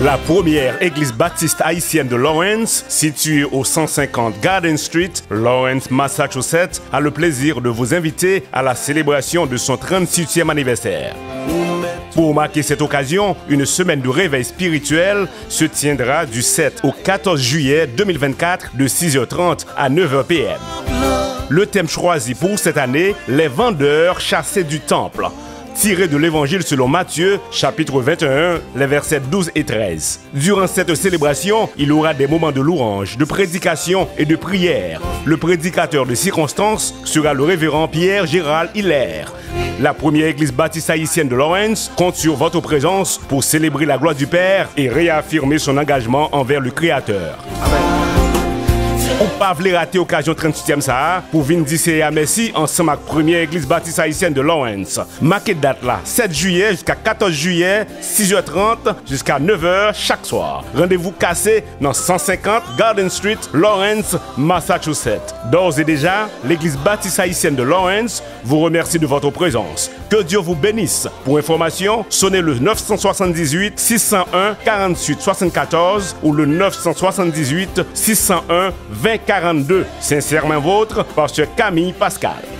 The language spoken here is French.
La première église baptiste haïtienne de Lawrence, située au 150 Garden Street, Lawrence, Massachusetts, a le plaisir de vous inviter à la célébration de son 36e anniversaire. Pour marquer cette occasion, une semaine de réveil spirituel se tiendra du 7 au 14 juillet 2024 de 6h30 à 9h p.m. Le thème choisi pour cette année, les vendeurs chassés du temple, tiré de l'évangile selon Matthieu, chapitre 21, les versets 12 et 13. Durant cette célébration, il y aura des moments de louange, de prédication et de prière. Le prédicateur de circonstance sera le révérend Pierre Gérald Hilaire. La première église baptiste haïtienne de Lawrence compte sur votre présence pour célébrer la gloire du Père et réaffirmer son engagement envers le Créateur. Amen. Ou pas voulez rater l'occasion 38e ça pour venir dire merci ensemble avec la première église baptiste haïtienne de Lawrence. Marquez date là, 7 juillet jusqu'à 14 juillet, 6h30 jusqu'à 9h chaque soir. Rendez-vous cassé dans 150 Garden Street, Lawrence, Massachusetts. D'ores et déjà, l'église baptiste haïtienne de Lawrence vous remercie de votre présence. Que Dieu vous bénisse. Pour information, sonnez le 978 601 48 74 ou le 978 601 2042. Sincèrement vôtre, pasteur Camille Pascal.